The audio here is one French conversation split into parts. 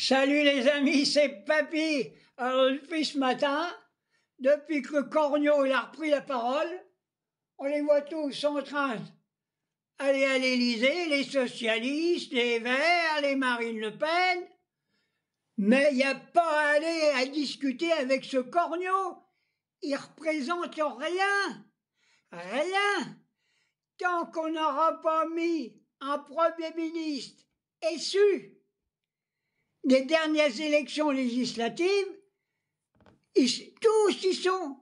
Salut les amis, c'est Papy. Alors depuis ce matin, depuis que Cornio il a repris la parole, on les voit tous en train d'aller à l'Élysée, les socialistes, les Verts, les Marine Le Pen, mais il n'y a pas à aller à discuter avec ce Cornio. Il représente rien, rien. Tant qu'on n'aura pas mis un Premier ministre issu des dernières élections législatives, tous y sont.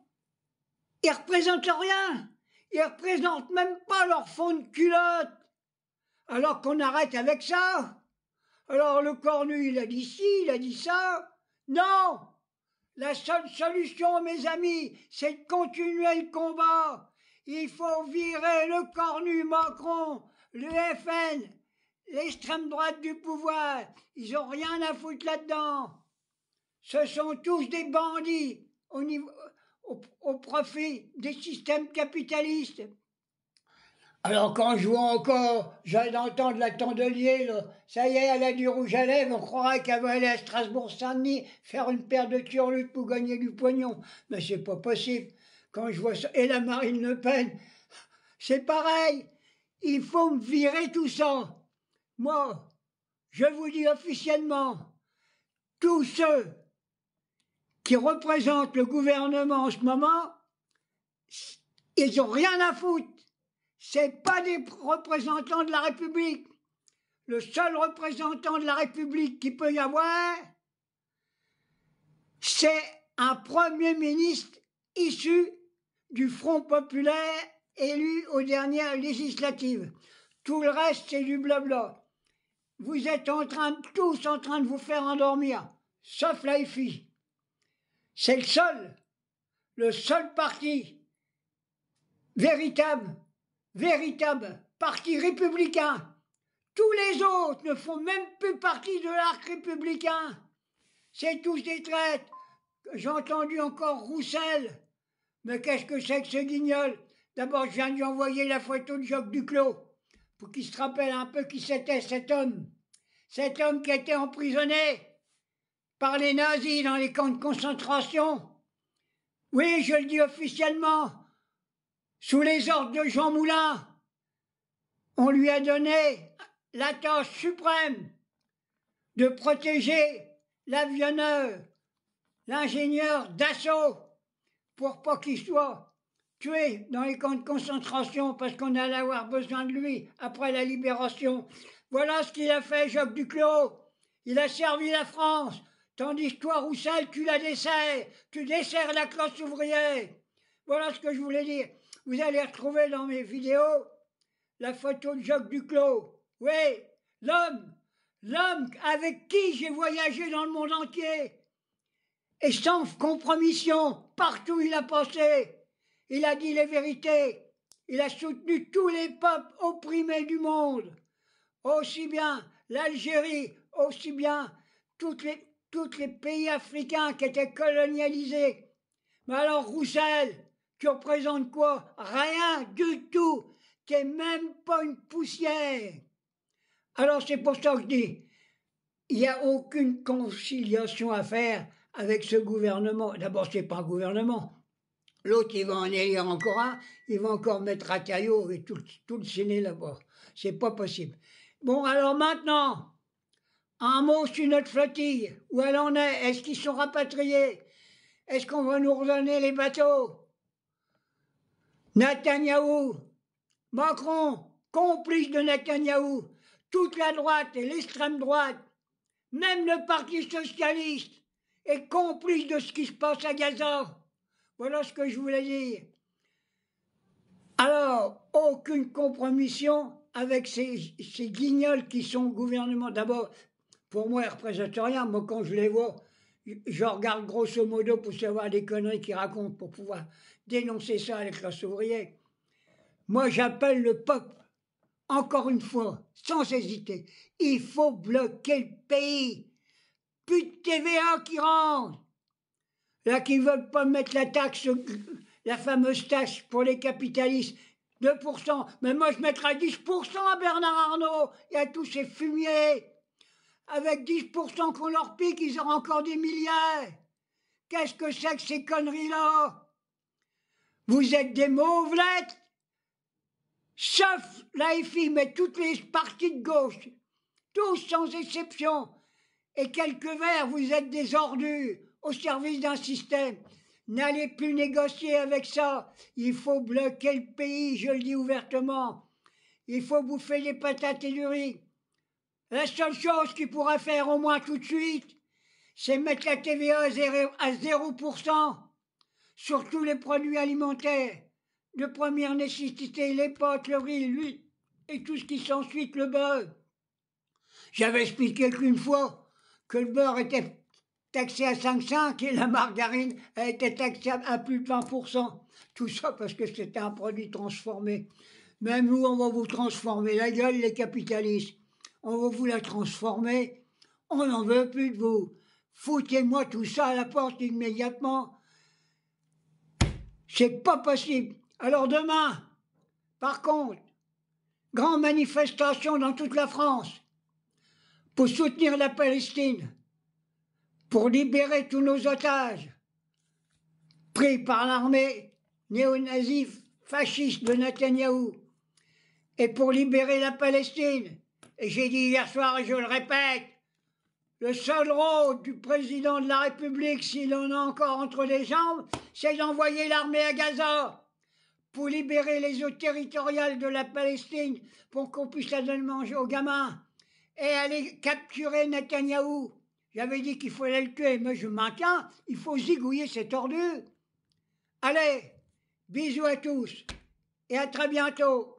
Ils représentent rien. Ils représentent même pas leur fond de culotte. Alors qu'on arrête avec ça. Alors le Cornu, il a dit ci, il a dit ça. Non. La seule solution, mes amis, c'est de continuer le combat. Il faut virer le Cornu Macron, le FN, l'extrême droite du pouvoir. Ils ont rien à foutre là-dedans. Ce sont tous des bandits au profit des systèmes capitalistes. Alors quand je vois encore, j'ai d'entendre la Tondelier, là, ça y est, elle a du rouge à lèvres, on croirait qu'elle va aller à Strasbourg-Saint-Denis faire une paire de turlutes pour gagner du pognon. Mais c'est pas possible. Quand je vois ça, et la Marine Le Pen, c'est pareil. Il faut me virer tout ça. Moi, je vous dis officiellement, tous ceux qui représentent le gouvernement en ce moment, ils n'ont rien à foutre. C'est pas des représentants de la République. Le seul représentant de la République qu'il peut y avoir, c'est un Premier ministre issu du Front populaire élu aux dernières législatives. Tout le reste, c'est du blabla. Vous êtes tous en train de vous faire endormir, sauf la FI. C'est le seul parti véritable parti républicain. Tous les autres ne font même plus partie de l'arc républicain. C'est tous des traîtres. J'ai entendu encore Roussel. Mais qu'est-ce que c'est que ce guignol? D'abord, je viens de lui envoyer la photo de Jacques Duclos pour qu'il se rappelle un peu qui c'était cet homme. Cet homme qui a été emprisonné par les nazis dans les camps de concentration. Oui, je le dis officiellement, sous les ordres de Jean Moulin, on lui a donné la tâche suprême de protéger l'avionneur, l'ingénieur Dassault, pour pas qu'il soit tué dans les camps de concentration parce qu'on allait avoir besoin de lui après la libération. Voilà ce qu'il a fait, Jacques Duclos. Il a servi la France, tandis que toi, Roussel, tu la desserres. Tu desserres la classe ouvrière. Voilà ce que je voulais dire. Vous allez retrouver dans mes vidéos la photo de Jacques Duclos. Oui, l'homme avec qui j'ai voyagé dans le monde entier. Et sans compromission, partout où il a passé. Il a dit les vérités. Il a soutenu tous les peuples opprimés du monde. Aussi bien l'Algérie, aussi bien tous les pays africains qui étaient colonialisés. Mais alors, Roussel, tu représentes quoi? Rien du tout. T'es même pas une poussière. Alors c'est pour ça que je dis, il n'y a aucune conciliation à faire avec ce gouvernement. D'abord, c'est pas un gouvernement. L'autre, il va en élire encore un, il va encore mettre Rataillot et tout le Séné là-bas. C'est pas possible. Bon, alors maintenant, un mot sur notre flottille. Où elle en est? Est-ce qu'ils sont rapatriés? Est-ce qu'on va nous redonner les bateaux? Netanyahou, Macron, complice de Netanyahou, toute la droite et l'extrême droite, même le Parti socialiste est complice de ce qui se passe à Gaza. Voilà ce que je voulais dire. Alors, aucune compromission avec ces guignols qui sont au gouvernement. D'abord, pour moi, ils ne représentent rien. Moi, quand je les vois, je regarde grosso modo pour savoir les conneries qu'ils racontent, pour pouvoir dénoncer ça à la classe ouvrière. Moi, j'appelle le peuple, encore une fois, sans hésiter. Il faut bloquer le pays. Plus de TVA qui rentre. Là, qui ne veulent pas mettre la taxe, la fameuse taxe pour les capitalistes, 2%. Mais moi, je mettrai 10% à Bernard Arnault et à tous ces fumiers. Avec 10% qu'on leur pique, ils auront encore des milliards. Qu'est-ce que c'est que ces conneries-là? Vous êtes des mauvelettes, sauf l'AFI, mais toutes les partis de gauche, tous sans exception, et quelques verts, vous êtes des ordures au service d'un système. N'allez plus négocier avec ça. Il faut bloquer le pays, je le dis ouvertement. Il faut bouffer les patates et du riz. La seule chose qu'il pourra faire au moins tout de suite, c'est mettre la TVA à 0% sur tous les produits alimentaires de première nécessité, les pâtes, le riz, l'huile et tout ce qui s'ensuit, le beurre. J'avais expliqué qu'une fois que le beurre était taxé à 5,5 et la margarine a été taxée à plus de 20%. Tout ça parce que c'était un produit transformé. Même nous, on va vous transformer la gueule, les capitalistes. On va vous la transformer. On n'en veut plus de vous. Foutez-moi tout ça à la porte immédiatement. C'est pas possible. Alors demain, par contre, grande manifestation dans toute la France pour soutenir la Palestine, pour libérer tous nos otages pris par l'armée néo-nazie fasciste de Netanyahou et pour libérer la Palestine. Et j'ai dit hier soir et je le répète, le seul rôle du président de la République, s'il en a encore entre les jambes, c'est d'envoyer l'armée à Gaza pour libérer les eaux territoriales de la Palestine pour qu'on puisse la donner manger aux gamins et aller capturer Netanyahou. J'avais dit qu'il fallait le tuer, mais je maintiens, il faut zigouiller cet ordure. Allez, bisous à tous et à très bientôt.